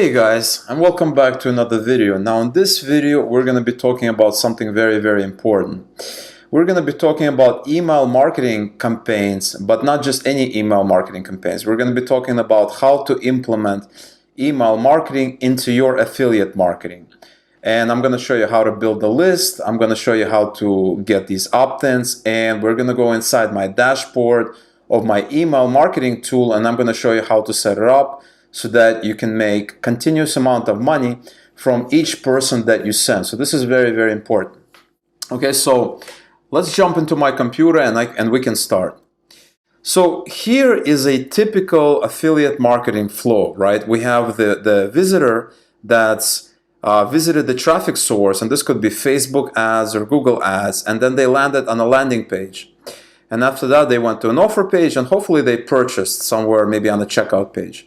Hey guys, and welcome back to another video. Now in this video we're going to be talking about something very important. We're going to be talking about email marketing campaigns, but not just any email marketing campaigns. We're going to be talking about how to implement email marketing into your affiliate marketing. And I'm going to show you how to build the list. I'm going to show you how to get these opt-ins, and we're going to go inside my dashboard of my email marketing tool, and I'm going to show you how to set it up so that you can make continuous amount of money from each person that you send. So this is very important. Okay, so let's jump into my computer and we can start. So here is a typical affiliate marketing flow, right? We have the visitor that's visited the traffic source, and this could be Facebook ads or Google ads, and then they landed on a landing page. And after that, they went to an offer page, and hopefully they purchased somewhere, maybe on the checkout page.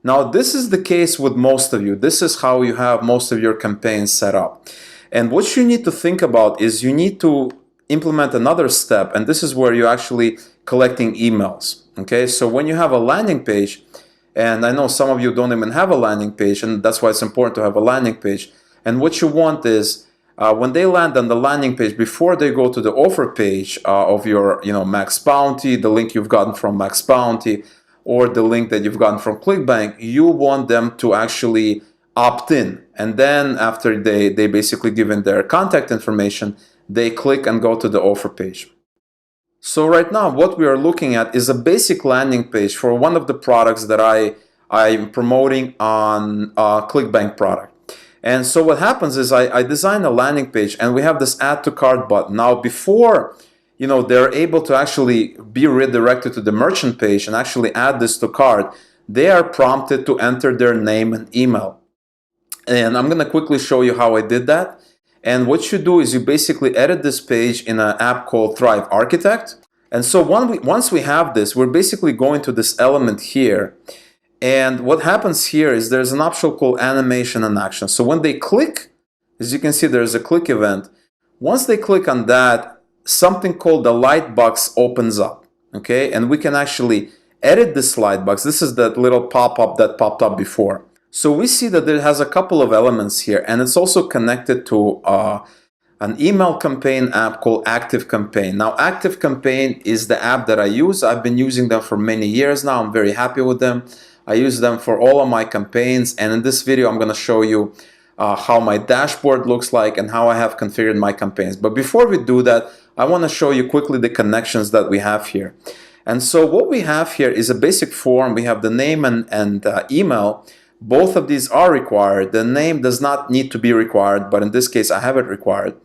Now, this is the case with most of you. This is how you have most of your campaigns set up. And what you need to think about is you need to implement another step, and this is where you're actually collecting emails. Okay, so when you have a landing page, and I know some of you don't even have a landing page, and that's why it's important to have a landing page. And what you want is when they land on the landing page, before they go to the offer page of your Max Bounty, the link you've gotten from Max Bounty, or the link that you've gotten from Clickbank, you want them to actually opt in. And then after they basically give in their contact information, they click and go to the offer page. So right now what we are looking at is a basic landing page for one of the products that I'm promoting on Clickbank product. And so what happens is I design a landing page, and we have this add to cart button. Now before they're able to actually be redirected to the merchant page and actually add this to cart, they are prompted to enter their name and email. And I'm going to quickly show you how I did that. And what you do is you basically edit this page in an app called Thrive Architect. And so once we have this, we're basically going to this element here. And what happens here is there's an option called animation and action. So when they click, as you can see, there's a click event. Once they click on that, something called the light box opens up. Okay, and we can actually edit this light box. This is that little pop-up that popped up before. So we see that it has a couple of elements here, and it's also connected to an email campaign app called Active Campaign. Now, Active Campaign is the app that I use. I've been using them for many years now. I'm very happy with them. I use them for all of my campaigns, and in this video, I'm going to show you how my dashboard looks like and how I have configured my campaigns. But before we do that, I want to show you quickly the connections that we have here. And so what we have here is a basic form. We have the name and email. Both of these are required. The name does not need to be required, but in this case, I have it required.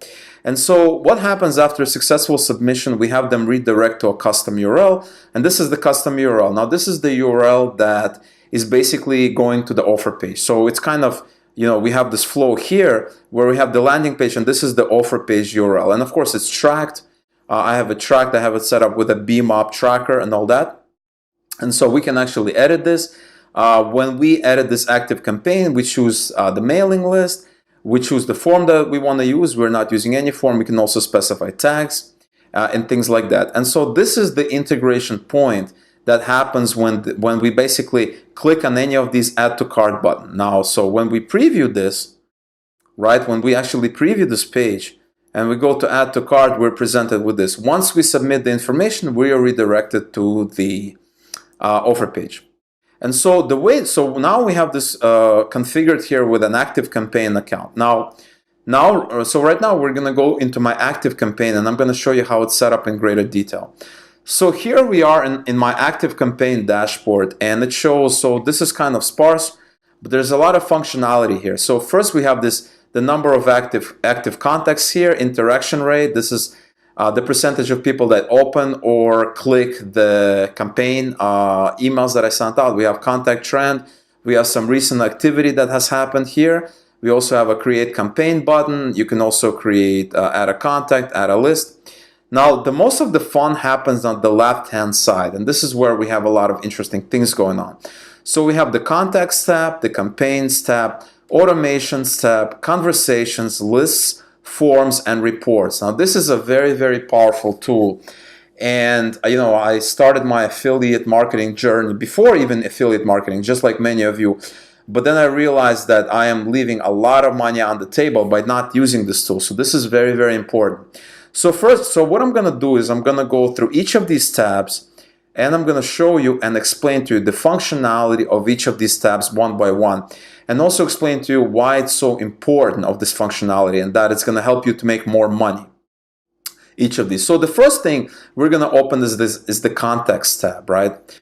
And so what happens after successful submission, we have them redirect to a custom URL, and this is the custom URL. Now, this is the URL that is basically going to the offer page. So it's kind of, we have this flow here where we have the landing page, and this is the offer page URL. And of course, it's tracked. I have it tracked. I have it set up with a BMOP tracker and all that. And so we can actually edit this. When we edit this active campaign, we choose the mailing list. We choose the form that we want to use. We're not using any form. We can also specify tags and things like that. And so this is the integration point that happens when we basically click on any of these add to cart button. Now, so when we preview this, right, when we actually preview this page and we go to add to cart, we're presented with this. Once we submit the information, we are redirected to the offer page. And so now we have this configured here with an active campaign account. So right now we're going to go into my active campaign, and I'm going to show you how it's set up in greater detail. So here we are in my active campaign dashboard, and it shows, so this is kind of sparse, but there's a lot of functionality here. So first we have the number of active contacts here, interaction rate. This is the percentage of people that open or click the campaign emails that I sent out. We have contact trend. We have some recent activity that has happened here. We also have a create campaign button. You can also create, add a contact, add a list. Now, the most of the fun happens on the left-hand side, and this is where we have a lot of interesting things going on. So we have the contacts tab, the campaigns tab, automations tab, conversations, lists, forms, and reports. Now, this is a very powerful tool. And I started my affiliate marketing journey before even affiliate marketing, just like many of you. but then I realized that I am leaving a lot of money on the table by not using this tool. So this is very, very important. So what I'm going to do is I'm going to go through each of these tabs, and I'm going to show you and explain to you the functionality of each of these tabs one by one, and also explain to you why it's so important of this functionality and that it's going to help you to make more money. Each of these. So the first thing we're going to open is the contacts tab, right?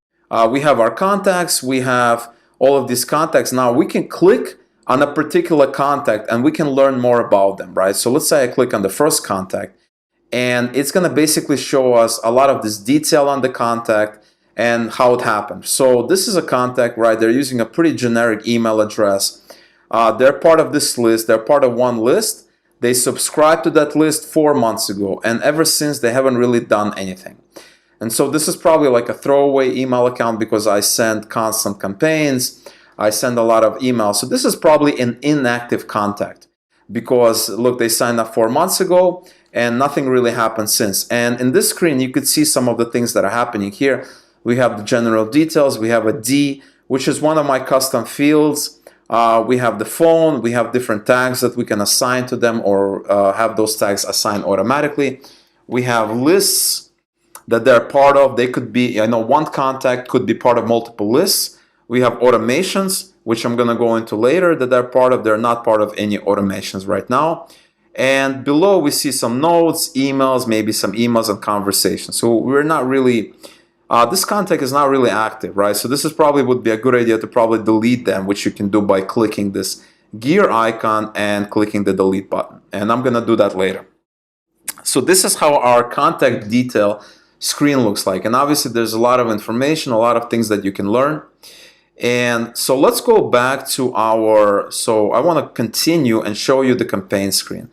We have our contacts, we have all of these contacts. Now we can click on a particular contact and we can learn more about them, right? So let's say I click on the first contact, and it's going to basically show us a lot of this detail on the contact and how it happened. So this is a contact, right? They're using a pretty generic email address. They're part of this list. They're part of one list. They subscribed to that list 4 months ago, and ever since they haven't really done anything. And so this is probably like a throwaway email account because I send constant campaigns. I send a lot of emails. So this is probably an inactive contact because look, they signed up 4 months ago and nothing really happened since. And in this screen, you could see some of the things that are happening here. We have the general details. We have a D, which is one of my custom fields. We have the phone. We have different tags that we can assign to them or have those tags assigned automatically. We have lists that they're part of. They could be, one contact could be part of multiple lists. We have automations, which I'm going to go into later, that they're part of. They're not part of any automations right now. And below we see some notes, emails, maybe some emails and conversations. So we're not really, this contact is not really active, right? So this is probably would be a good idea to probably delete them, which you can do by clicking this gear icon and clicking the delete button. And I'm going to do that later. So this is how our contact detail screen looks like. And obviously there's a lot of information, a lot of things that you can learn. And so let's go back to so I want to continue and show you the campaign screen.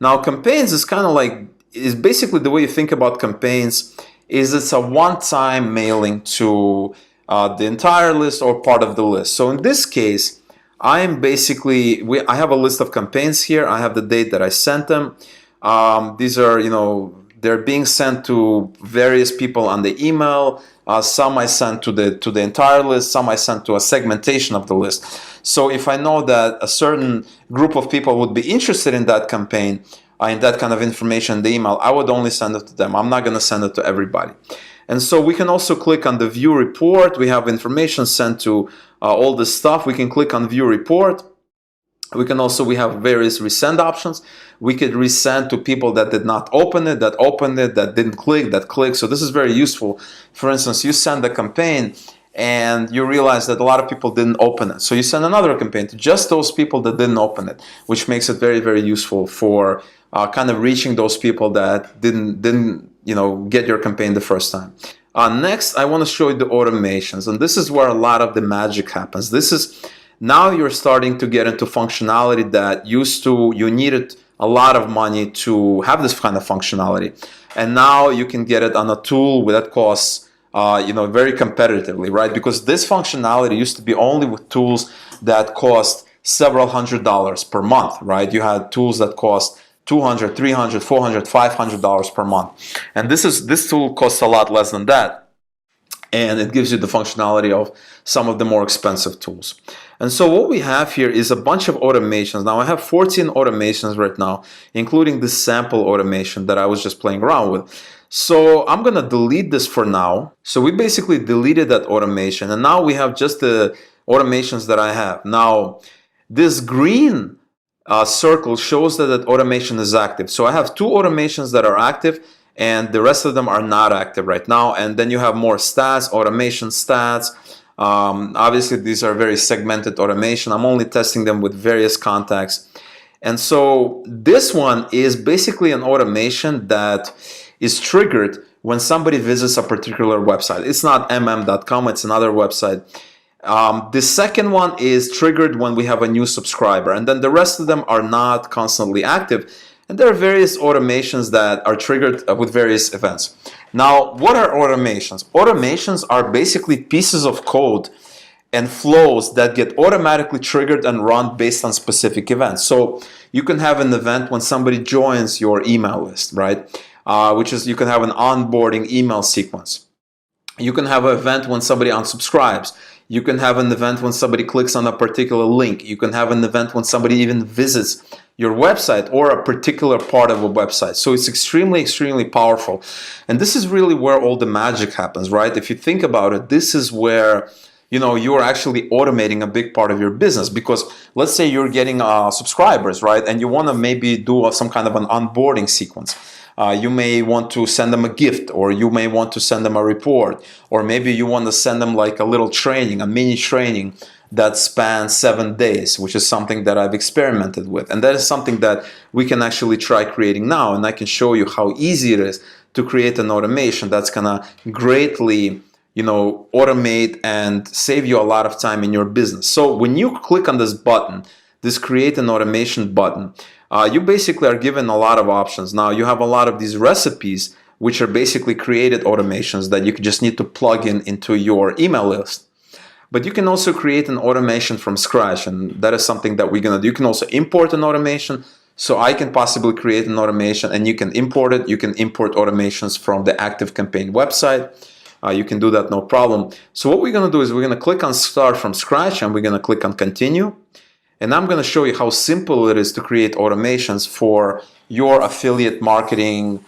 Now campaigns is kind of like, is basically the way you think about campaigns is it's a one-time mailing to the entire list or part of the list. So in this case, I am basically, I have a list of campaigns here. I have the date that I sent them. These are, they're being sent to various people on the email. Some I sent to the entire list. Some I sent to a segmentation of the list. So if I know that a certain group of people would be interested in that campaign, in that kind of information in the email, I would only send it to them. I'm not going to send it to everybody. And so we can also click on the view report. We have information sent to all this stuff. We can click on view report. We have various resend options. We could resend to people that did not open it, that opened it, that didn't click, that clicked. So this is very useful. For instance, you send a campaign and you realize that a lot of people didn't open it. So you send another campaign to just those people that didn't open it, which makes it very, very useful for kind of reaching those people that didn't get your campaign the first time. Next, I want to show you the automations. And this is where a lot of the magic happens. Now you're starting to get into functionality that used to, you needed a lot of money to have this kind of functionality. And now you can get it on a tool that costs, very competitively, right? Because this functionality used to be only with tools that cost several $100s per month, right? You had tools that cost $200, $300, $400, $500 per month. And this tool costs a lot less than that. And it gives you the functionality of some of the more expensive tools. And so what we have here is a bunch of automations. Now I have 14 automations right now, including the sample automation that I was just playing around with. So I'm going to delete this for now. So we basically deleted that automation. And now we have just the automations that I have. Now this green circle shows that automation is active. So I have 2 automations that are active, and the rest of them are not active right now. And then you have more stats, automation stats. Obviously, these are very segmented automation. I'm only testing them with various contacts. And so this one is basically an automation that is triggered when somebody visits a particular website. It's not mm.com, it's another website. The second one is triggered when we have a new subscriber, and then the rest of them are not constantly active. And there are various automations that are triggered with various events. Now, what are automations? Automations are basically pieces of code and flows that get automatically triggered and run based on specific events. So you can have an event when somebody joins your email list, right? You can have an onboarding email sequence. You can have an event when somebody unsubscribes. You can have an event when somebody clicks on a particular link. You can have an event when somebody even visits your website or a particular part of a website. So it's extremely, extremely powerful. And this is really where all the magic happens, right? If you think about it, this is where you're actually automating a big part of your business, because let's say you're getting subscribers, right? And you want to maybe do some kind of an onboarding sequence. You may want to send them a gift, or you may want to send them a report, or maybe you want to send them like a little training, a mini training that spans 7 days, which is something that I've experimented with. And that is something that we can actually try creating now. And I can show you how easy it is to create an automation that's going to greatly automate and save you a lot of time in your business. So when you click on this button, this create an automation button, you basically are given a lot of options. Now you have a lot of these recipes, which are basically created automations that you just need to plug into your email list. But you can also create an automation from scratch, and that is something that we're gonna do. You can also import an automation. So I can possibly create an automation and you can import it. You can import automations from the ActiveCampaign website. You can do that, no problem. So what we're going to do is we're going to click on Start from Scratch, and we're going to click on Continue. And I'm going to show you how simple it is to create automations for your affiliate marketing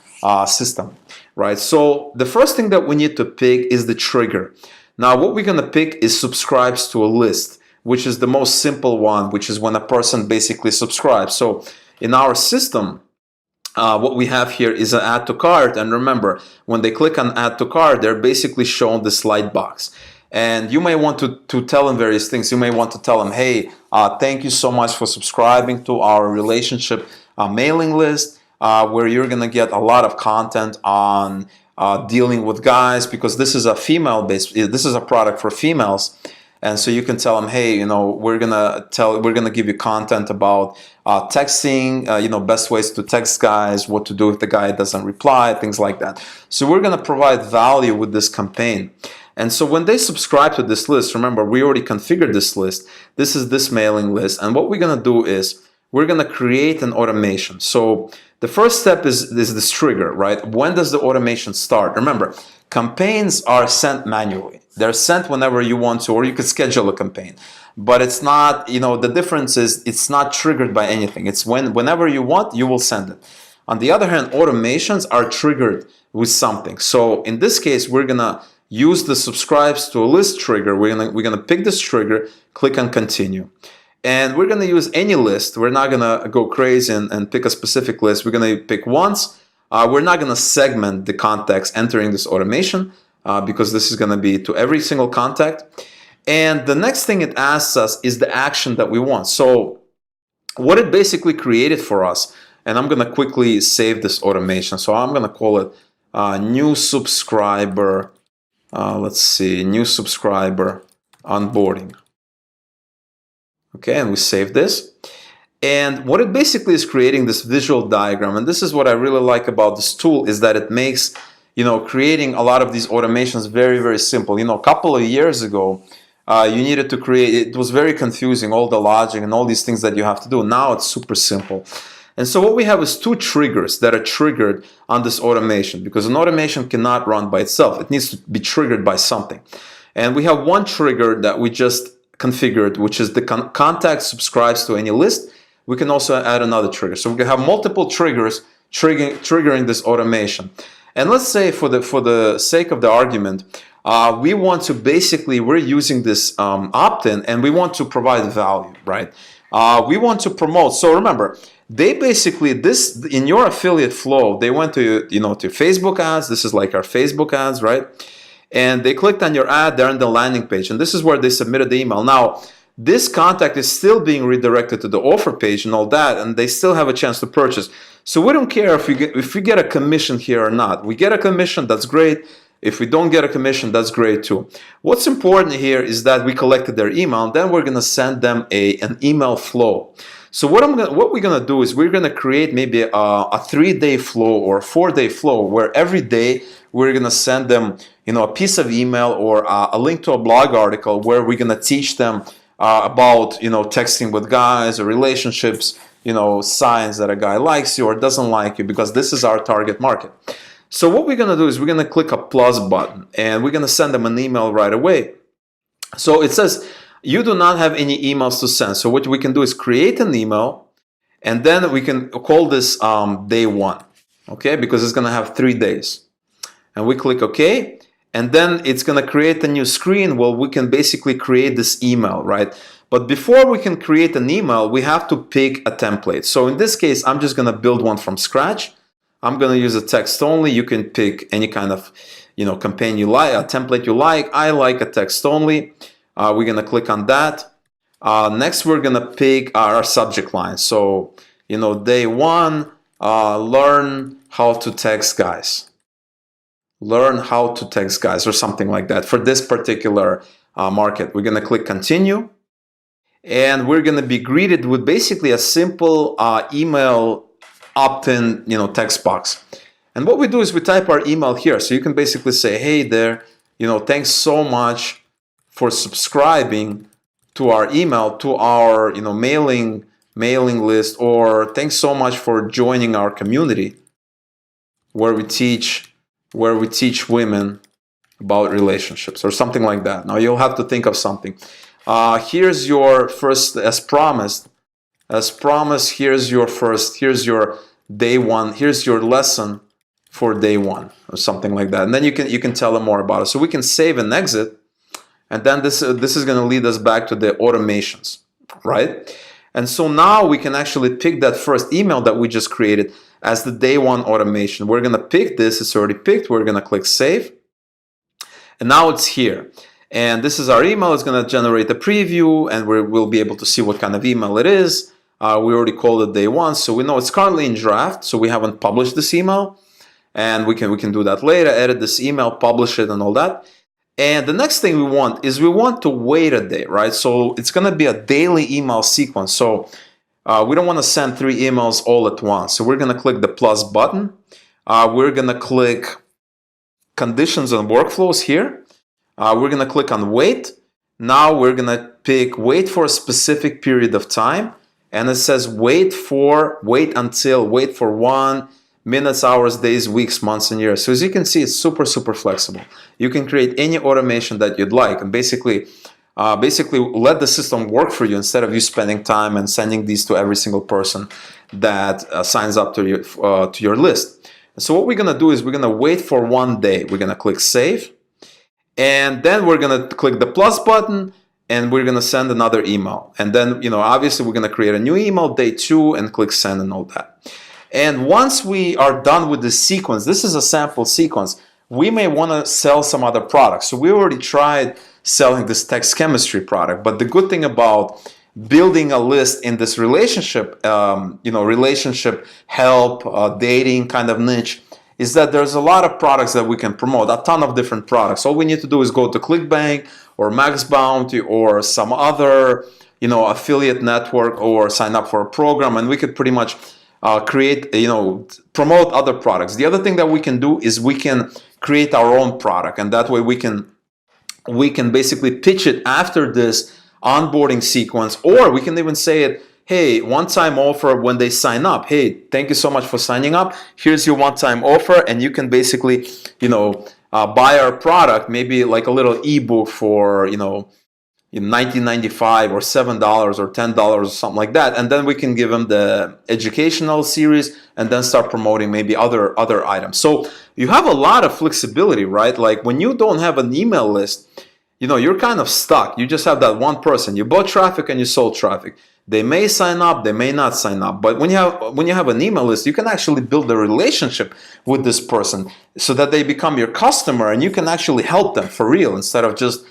system, right? So the first thing that we need to pick is the trigger. Now what we're going to pick is subscribes to a list, which is the most simple one, which is when a person basically subscribes. So in our system, what we have here is an add to cart, and remember, when they click on add to cart, they're basically shown the slide box. And you may want to tell them various things. You may want to tell them, hey, thank you so much for subscribing to our relationship mailing list, where you're going to get a lot of content on dealing with guys, because this is a this is a product for females. And so you can tell them, hey, we're gonna give you content about texting, best ways to text guys, what to do if the guy doesn't reply, things like that. So we're gonna provide value with this campaign. And so when they subscribe to this list, remember, we already configured this list. This is this mailing list. And what we're gonna do is we're gonna create an automation. So the first step is this trigger, right? When does the automation start? Remember, campaigns are sent manually. They're sent whenever you want to, or you could schedule a campaign. But it's not, the difference is it's not triggered by anything. It's whenever you want, you will send it. On the other hand, automations are triggered with something. So in this case, we're gonna use the subscribes to a list trigger. We're gonna pick this trigger, click on continue. And we're gonna use any list. We're not gonna go crazy and pick a specific list. We're gonna pick once. We're not gonna segment the contacts entering this automation, because this is going to be to every single contact. And the next thing it asks us is the action that we want. So what it basically created for us, and I'm going to quickly save this automation. So I'm going to call it new subscriber, new subscriber onboarding. Okay, and we save this. And what it basically is creating this visual diagram, and this is what I really like about this tool, is that it makes creating a lot of these automations very, very simple. A couple of years ago, you needed to create, it was very confusing, all the logic and all these things that you have to do. Now it's super simple. And so what we have is 2 triggers that are triggered on this automation, because an automation cannot run by itself. It needs to be triggered by something. And we have one trigger that we just configured, which is the contact subscribes to any list. We can also add another trigger. So we can have multiple triggers triggering this automation. And let's say for the sake of the argument, we want to we're using this opt-in, and we want to provide value, right? We want to promote. So remember, they basically, in your affiliate flow, they went to Facebook ads. This is like our Facebook ads, right? And they clicked on your ad, they're on the landing page, and this is where they submitted the email. Now, this contact is still being redirected to the offer page and all that, and they still have a chance to purchase. So we don't care if we get a commission here or not. We get a commission, that's great. If we don't get a commission, that's great too. What's important here is that we collected their email, and then we're going to send them an email flow. So what we're going to do is we're going to create maybe a 3-day flow or a 4-day flow, where every day we're going to send them a piece of email or a link to a blog article where we're going to teach them about texting with guys or relationships, signs that a guy likes you or doesn't like you, because this is our target market. So what we're going to do is we're going to click a plus button, and we're going to send them an email right away. So it says you do not have any emails to send. So what we can do is create an email, and then we can call this day one, okay? Because it's gonna have 3 days. And we click OK, and then it's gonna create a new screen where we can basically create this email, right? But before we can create an email, we have to pick a template. So in this case, I'm just gonna build one from scratch. I'm gonna use a text only. You can pick any kind of, campaign you like, a template you like. I like a text only. We're gonna click on that. Next, we're gonna pick our subject line. So, day one, learn how to text guys. Learn how to text guys, or something like that for this particular market. We're gonna click continue, and we're gonna be greeted with basically a simple email opt-in, text box. And what we do is we type our email here. So you can basically say, hey there, thanks so much for subscribing to our email, to our mailing list, or thanks so much for joining our community where we teach women about relationships, or something like that. Now you'll have to think of something. Here's your first, as promised, here's your day one, here's your lesson for day one, or something like that. And then you can tell them more about it. So we can save and exit, and then this is going to lead us back to the automations, right? And so now we can actually pick that first email that we just created as the day one automation. We're going to pick this. It's already picked. We're going to click save. And now it's here. And this is our email. It's going to generate a preview, and we'll be able to see what kind of email it is. We already called it day one, so we know it's currently in draft, so we haven't published this email. And we can do that later, edit this email, publish it, and all that. And the next thing we want to wait a day, right? So it's going to be a daily email sequence. So we don't want to send 3 emails all at once. So we're going to click the plus button. We're going to click conditions and workflows here. We're going to click on wait. Now we're going to pick wait for a specific period of time. And it says wait for 1 minutes, hours, days, weeks, months, and years. So as you can see, it's super, super flexible. You can create any automation that you'd like, and basically let the system work for you instead of you spending time and sending these to every single person that signs up to your list. So what we're gonna do is we're gonna wait for 1 day. We're gonna click save, and then we're gonna click the plus button, and we're gonna send another email. And then obviously we're gonna create a new email, day 2, and click send and all that. And once we are done with this sequence, this is a sample sequence, we may want to sell some other products. So we already tried selling this text chemistry product, but the good thing about building a list in this relationship, relationship help, dating kind of niche, is that there's a lot of products that we can promote, a ton of different products. All we need to do is go to Clickbank or Max Bounty or some other, affiliate network, or sign up for a program, and we could pretty much promote other products. The other thing that we can do is we can create our own product, and that way we can basically pitch it after this onboarding sequence, or we can even say it, hey, one-time offer when they sign up. Hey, thank you so much for signing up. Here's your one-time offer, and you can basically, buy our product, maybe like a little ebook for, $19.95 or $7 or $10 or something like that, and then we can give them the educational series and then start promoting maybe other items. So you have a lot of flexibility, right? Like when you don't have an email list, you're kind of stuck. You just have that one person. You bought traffic and you sold traffic. They may sign up, they may not sign up. But when you have an email list, you can actually build a relationship with this person so that they become your customer, and you can actually help them for real instead of just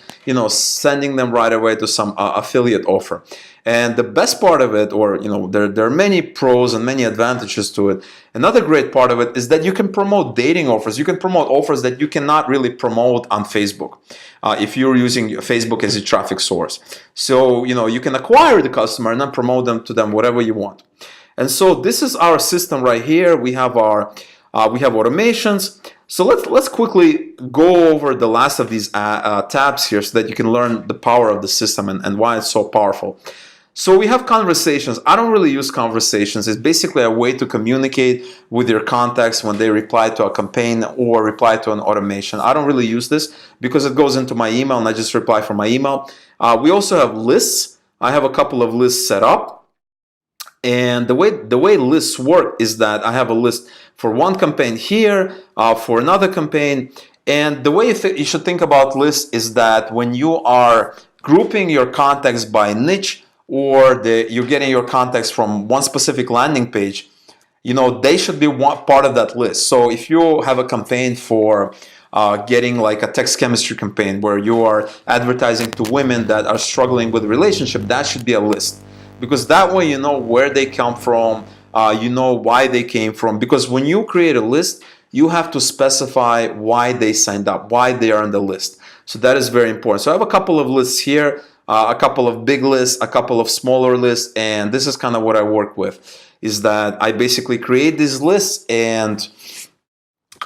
sending them right away to some affiliate offer. And the best part of it, or there are many pros and many advantages to it. Another great part of it is that you can promote dating offers. You can promote offers that you cannot really promote on Facebook if you're using Facebook as a traffic source. So you can acquire the customer and then promote them to them whatever you want. And so this is our system right here. We have automations. So let's quickly go over the last of these tabs here so that you can learn the power of the system and why it's so powerful. So we have conversations. I don't really use conversations. It's basically a way to communicate with your contacts when they reply to a campaign or reply to an automation. I don't really use this because it goes into my email and I just reply from my email. We also have lists. I have a couple of lists set up. And the way lists work is that I have a list for one campaign here, for another campaign. And the way you should think about lists is that when you are grouping your contacts by niche, or you're getting your contacts from one specific landing page, they should be one part of that list. So if you have a campaign for getting like a text chemistry campaign where you are advertising to women that are struggling with a relationship, that should be a list, because that way you know where they come from, you know why they came from. Because when you create a list, you have to specify why they signed up, why they are on the list. So that is very important. So I have a couple of lists here, a couple of big lists, a couple of smaller lists, and this is kind of what I work with, is that I basically create these lists and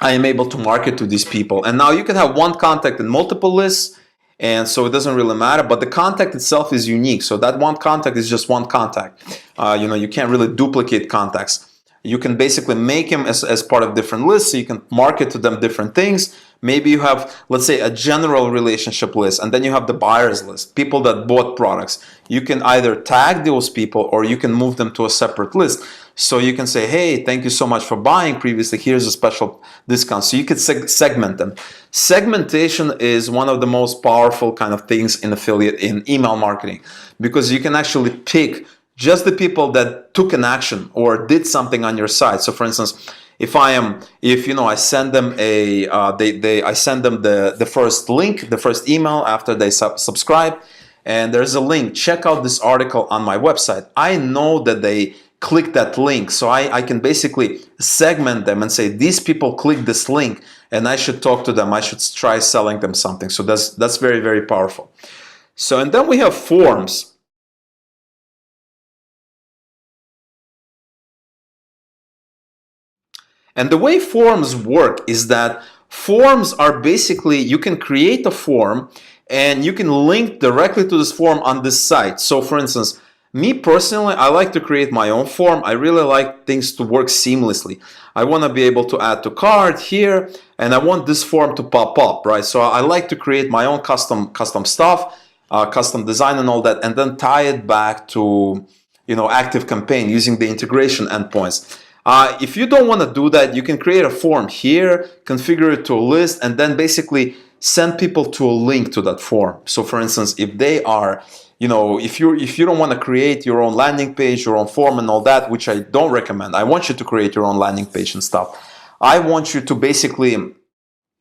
I am able to market to these people. And now you can have one contact in multiple lists, and so it doesn't really matter, but the contact itself is unique. So that one contact is just one contact. You can't really duplicate contacts. You can basically make them as part of different lists, so you can market to them different things. Maybe you have, let's say, a general relationship list, and then you have the buyers list, people that bought products. You can either tag those people or you can move them to a separate list. So you can say, hey, thank you so much for buying previously. Here's a special discount. So you could segment them. Segmentation is one of the most powerful kind of things in email marketing, because you can actually pick just the people that took an action or did something on your site. So for instance, if I send them I send them the first link, the first email after they subscribe, and there's a link, check out this article on my website. I know that they click that link, so I can basically segment them and say, these people click this link and I should talk to them, I should try selling them something. So that's very, very powerful. So, and then we have forms. And the way forms work is that forms are basically, you can create a form and you can link directly to this form on this site. So for instance, me personally, I like to create my own form. I really like things to work seamlessly. I want to be able to add to cart here, and I want this form to pop up, right? So I like to create my own custom stuff, custom design and all that, and then tie it back to ActiveCampaign using the integration endpoints. If you don't want to do that, you can create a form here, configure it to a list, and then basically send people to a link to that form. So for instance, if they are, if you don't want to create your own landing page, your own form and all that, which I don't recommend. I want you to create your own landing page and stuff. I want you to basically,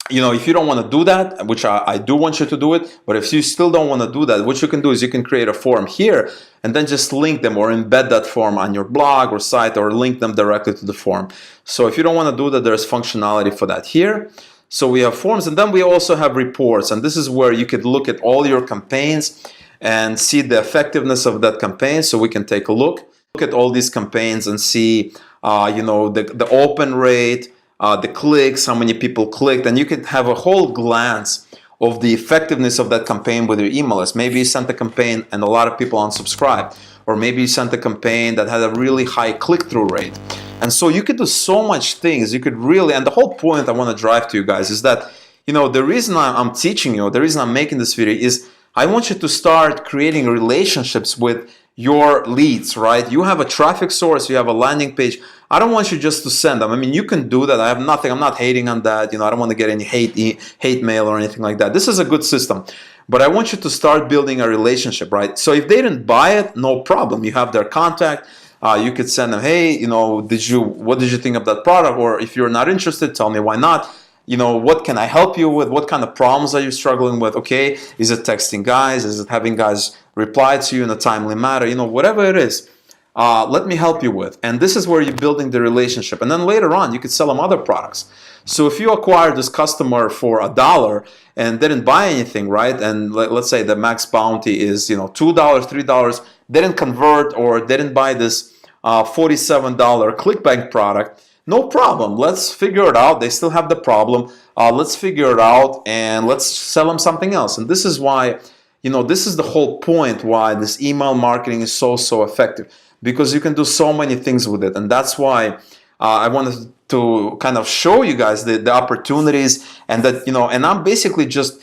if you don't want to do that, which I do want you to do it, but if you still don't want to do that, what you can do is you can create a form here and then just link them or embed that form on your blog or site, or link them directly to the form. So if you don't want to do that, there's functionality for that here. So we have forms, and then we also have reports, and this is where you could look at all your campaigns and see the effectiveness of that campaign. So we can take a look at all these campaigns and see the open rate, the clicks, how many people clicked, and you could have a whole glance of the effectiveness of that campaign with your email list. Maybe you sent a campaign and a lot of people unsubscribed, or maybe you sent a campaign that had a really high click-through rate. And so you could do so much things. You could really, and the whole point I want to drive to you guys is that, the reason I'm teaching you, the reason I'm making this video is I want you to start creating relationships with your leads, right? You have a traffic source, you have a landing page. I don't want you just to send them. I mean, you can do that. I have nothing, I'm not hating on that. I don't want to get any hate mail or anything like that. This is a good system. But I want you to start building a relationship, right? So if they didn't buy it, no problem. You have their contact. You could send them, hey, what did you think of that product? Or if you're not interested, tell me why not. What can I help you with? What kind of problems are you struggling with? Okay, is it texting guys? Is it having guys reply to you in a timely manner? Whatever it is, let me help you with. And this is where you're building the relationship. And then later on, you could sell them other products. So if you acquire this customer for $1 and didn't buy anything, right? And let's say the max bounty is, $2, $3, didn't convert or didn't buy this $47 Clickbank product, no problem. Let's figure it out. They still have the problem. Let's figure it out and let's sell them something else. And this is why, this is the whole point why this email marketing is so effective, because you can do so many things with it. And that's why I wanted to kind of show you guys the opportunities, and that, and I'm basically just,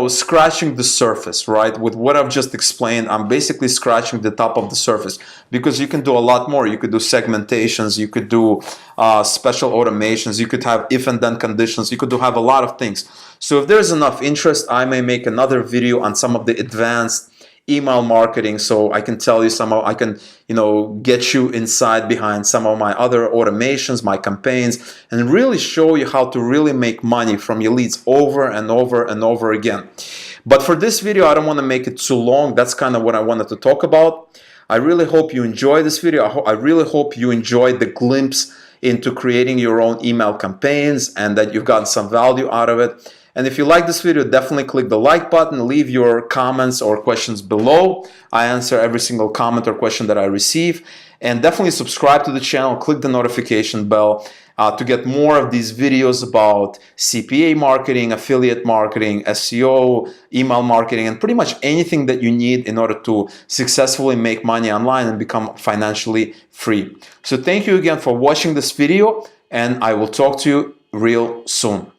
scratching the surface, right? With what I've just explained, I'm basically scratching the top of the surface, because you can do a lot more. You could do segmentations, you could do special automations, you could have if and then conditions, you could have a lot of things. So if there's enough interest, I may make another video on some of the advanced email marketing, so I can tell you I can get you inside behind some of my other automations, my campaigns, and really show you how to really make money from your leads over and over and over again. But for this video, I don't want to make it too long. That's kind of what I wanted to talk about. I really hope you enjoyed this video. I really hope you enjoyed the glimpse into creating your own email campaigns, and that you've gotten some value out of it. And if you like this video, definitely click the like button, leave your comments or questions below. I answer every single comment or question that I receive. And definitely subscribe to the channel, click the notification bell to get more of these videos about CPA marketing, affiliate marketing, SEO, email marketing, and pretty much anything that you need in order to successfully make money online and become financially free. So thank you again for watching this video, and I will talk to you real soon.